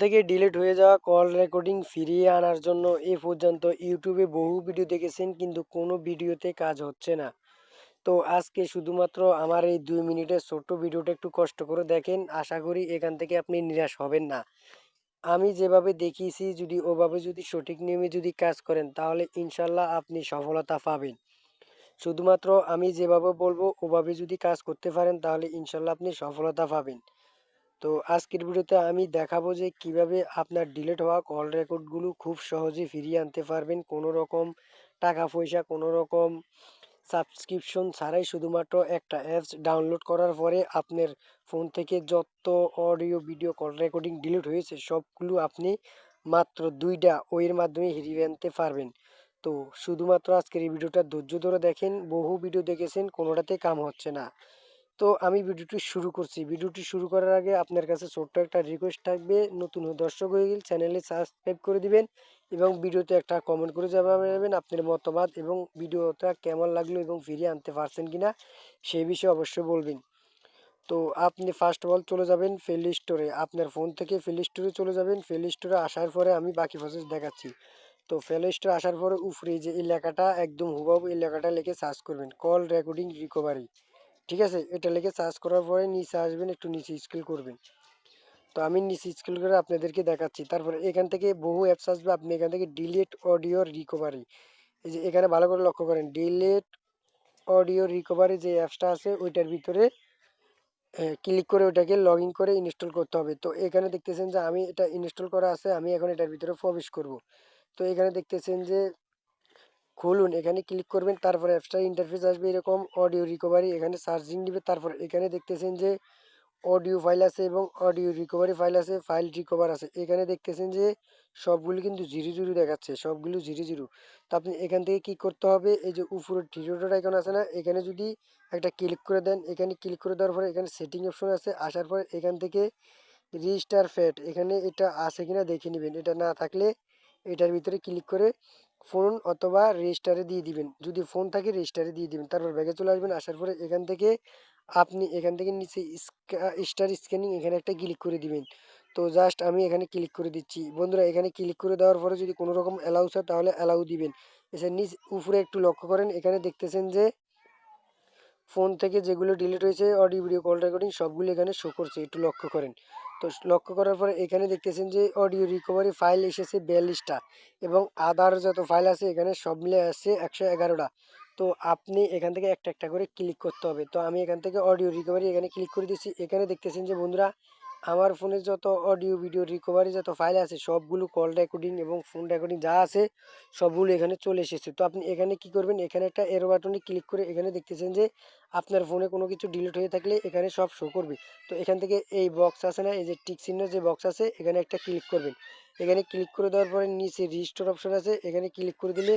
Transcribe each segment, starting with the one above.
থেকে ডিলিট হয়ে যাওয়া কল রেকর্ডিং ফিরিয়ে আনার জন্য এ পর্যন্ত ইউটিউবে বহু ভিডিও দেখেছেন কিন্তু কোনো ভিডিওতে কাজ হচ্ছে না। তো আজকে শুধুমাত্র আমার এই 2 মিনিটের ছোট্ট ভিডিওটা একটু কষ্ট করে দেখেন, আশা করি এখান থেকে আপনি নিরাশ হবেন না। আমি যেভাবে দেখিয়েছি যদি ওভাবে যদি সঠিক নিয়মে যদি কাজ করেন তাহলে ইনশাল্লাহ আপনি সফলতা পাবেন। শুধুমাত্র আমি যেভাবে বলবো ওভাবে যদি কাজ করতে পারেন তাহলে ইনশাল্লাহ আপনি সফলতা পাবেন। তো আজকের ভিডিওতে আমি দেখাবো যে কিভাবে আপনার ডিলিট হওয়া কল রেকর্ডগুলো খুব সহজে ফিরিয়ে আনতে পারবেন, কোনো রকম টাকা পয়সা, কোনো রকম সাবস্ক্রিপশন ছাড়াই। শুধুমাত্র একটা অ্যাপস ডাউনলোড করার পরে আপনার ফোন থেকে যত audio video call recording delete হয়েছে সবগুলো আপনি মাত্র 2টা ওয়ের মাধ্যমে ফিরিয়ে আনতে পারবেন। তো শুধুমাত্র আজকের এই ভিডিওটা ধৈর্য ধরে দেখেন, বহু ভিডিও দেখেছেন কোনোটাতে কাম হচ্ছে না। তো আমি ভিডিওটি শুরু করছি। ভিডিওটি শুরু করার আগে আপনার কাছে ছোট্ট একটা রিকোয়েস্ট থাকবে, নতুন দর্শক হয়ে গেলে চ্যানেলে সাবস্ক্রাইব করে দিবেন এবং ভিডিওতে একটা কমেন্ট করে যাবেন আপনার মতামত এবং ভিডিওটা কেমন লাগলো এবং ফিরিয়ে আনতে পারছেন কিনা সেই বিষয়ে অবশ্যই বলবেন। তো আপনি ফার্স্ট অফ অল চলে যাবেন প্লে স্টোরে, আপনার ফোন থেকে প্লে স্টোরে চলে যাবেন। প্লে স্টোরে আসার পরে আমি বাকি প্রসেস দেখাচ্ছি। তো প্লে স্টোরে আসার পরে উপরে যে এই লেখাটা একদম হুবহু এই লেখাটা লিখে সার্চ করবেন, কল রেকর্ডিং রিকভারি। ঠিক আছে, এটা লিখে সার্চ করার পরে নিচে আসবেন, একটু নিচে স্ক্রল করবেন। তো আমি নিচে স্ক্রল করে আপনাদেরকে দেখাচ্ছি। তারপরে এখান থেকে বহু অ্যাপস আসবে, আপনি এখান থেকে ডিলিট অডিও রিকভারি, এই যে এখানে ভালো করে লক্ষ্য করেন, ডিলিট অডিও রিকভারি যে অ্যাপসটা আছে ওইটার ভিতরে ক্লিক করে ওটাকে লগ ইন করে ইনস্টল করতে হবে। তো এখানে দেখতেছেন যে আমি এটা ইনস্টল করা আছে, আমি এখন এটার ভিতরে প্রবেশ করব। তো এখানে দেখতেছেন যে খুলুন, এখানে ক্লিক করবেন, তারপরে অ্যাপসটার ইন্টারফেস আসবে এরকম, অডিও রিকভারি, এখানে সার্চিং দিবে। তারপর এখানে দেখতেছেন যে অডিও ফাইল আছে এবং অডিও রিকভারি ফাইল আছে, ফাইল রিকভার আছে। এখানে দেখতেছেন যে সবগুলো কিন্তু জিরো জিরো দেখাচ্ছে, সবগুলো জিরো জিরো। তো আপনি এখান থেকে কি করতে হবে, এই যে উপরে থ্রি ডট আইকন আছে না, এখানে যদি একটা ক্লিক করে দেন, এখানে ক্লিক করে দেওয়ার পরে এখানে সেটিং অপশন আছে, আসার পরে এখান থেকে রেজিস্টার ফ্যাট, এখানে এটা আছে কিনা দেখে নেবেন। এটা না থাকলে এটার ভিতরে ক্লিক করে ফোন অথবা রেজিস্টারে দিয়ে দিবেন, যদি ফোন থাকে রেজিস্টারে দিয়ে দিবেন। তারপর ব্যাগে চলে আসবেন, আসার পরে এখান থেকে আপনি এখান থেকে নিচে স্টার স্ক্যানিং এখানে একটা ক্লিক করে দিবেন। তো জাস্ট আমি এখানে ক্লিক করে দিচ্ছি বন্ধুরা। এখানে ক্লিক করে দেওয়ার পরে যদি কোনো রকম অ্যালাউস হয় তাহলে অ্যালাউ দিবেন। এসে নিচ উপরে একটু লক্ষ্য করেন, এখানে দেখতেছেন যে ফোন থেকে যেগুলো ডিলিট হয়েছে অডিও ভিডিও কল রেকর্ডিং সবগুলো এখানে শো করছে, একটু লক্ষ্য করেন। তো লক্ষ্য করার পরে এখানে দেখতেছেন যে অডিও রিকভারি ফাইল এসেছে 42টা এবং আদার যত ফাইল আছে এখানে সব মিলে আসছে 111টা। তো আপনি এখান থেকে একটা একটা করে ক্লিক করতে হবে। তো আমি এখান থেকে অডিও রিকভারি এখানে ক্লিক করে দিচ্ছি। এখানে দেখতেছেন যে বন্ধুরা আমার ফোনে যত অডিও ভিডিও রিকভারি যত ফাইল আছে সবগুলো কল রেকর্ডিং এবং ফোন রেকর্ডিং যা আছে সবগুলো এখানে চলে এসেছে। তো আপনি এখানে কি করবেন, এখানে একটা এরো বাটনে ক্লিক করে এখানে দেখতেছেন যে আপনার ফোনে কোনো কিছু ডিলিট হয়ে থাকলে এখানে সব শো করবে। তো এখান থেকে এই বক্স আছে না, এই যে টিক চিহ্ন যে বক্স আছে এখানে একটা ক্লিক করবেন। এখানে ক্লিক করে দেওয়ার পরে নিচে রিস্টোর অপশন আছে, এখানে ক্লিক করে দিলে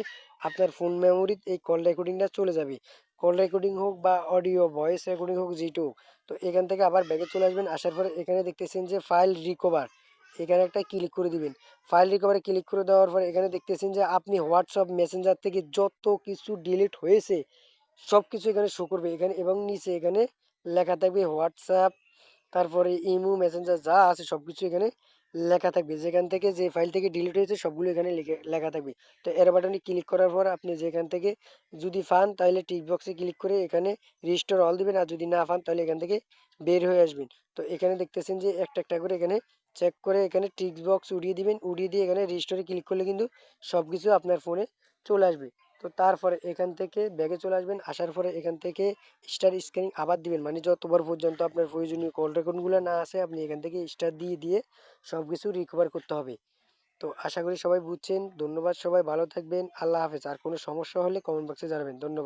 আপনার ফোন মেমোরিতে এই কল রেকর্ডিংটা চলে যাবে। কল রেকর্ডিং হোক বা অডিও ভয়েস রেকর্ডিং হোক যেটা হোক। তো এখান থেকে আবার ব্যাগে চলে আসবেন, আসার পরে এখানে দেখতেছেন যে ফাইল রিকভার, এখানে একটা ক্লিক করে দিবেন। ফাইল রিকভারে ক্লিক করে দেওয়ার পরে এখানে দেখতেছেন যে আপনি হোয়াটসঅ্যাপ মেসেঞ্জার থেকে যত কিছু ডিলিট হয়েছে সব কিছু এখানে শো করবে এখানে, এবং নিচে এখানে লেখা থাকবে হোয়াটসঅ্যাপ, তারপরে ইমো মেসেঞ্জার যা আছে সব কিছু এখানে লেখা থাকবে, যেখান থেকে যে ফাইল থেকে ডিলিট হয়েছে সবগুলো এখানে লেখা থাকবে। তো এর বাটনে ক্লিক করার পর আপনি যেখান থেকে যদি পান তাহলে টিক বক্সে ক্লিক করে এখানে রিস্টোর অল দিবেন, আর যদি না পান তাহলে এখান থেকে বের হয়ে আসবেন। তো এখানে দেখতেছেন যে একটা একটা করে এখানে চেক করে এখানে টিক বক্স উড়িয়ে দিবেন, উড়িয়ে দিয়ে এখানে রিস্টোরে ক্লিক করলে কিন্তু সব কিছু আপনার ফোনে চলে আসবে। তো তারপরে এখান থেকে ব্যাগে চলে আসবেন, আসার পরে এখান থেকে স্টার স্ক্যানিং আবার দিবেন, মানে যতবার পর্যন্ত আপনার প্রয়োজনীয় কল রেকর্ডগুলো না আসে আপনি এখান থেকে স্টার দিয়ে দিয়ে সব কিছু রিকভার করতে হবে। তো আশা করি সবাই বুঝছেন। ধন্যবাদ, সবাই ভালো থাকবেন, আল্লাহ হাফেজ। আর কোনো সমস্যা হলে কমেন্ট বক্সে জানাবেন। ধন্যবাদ।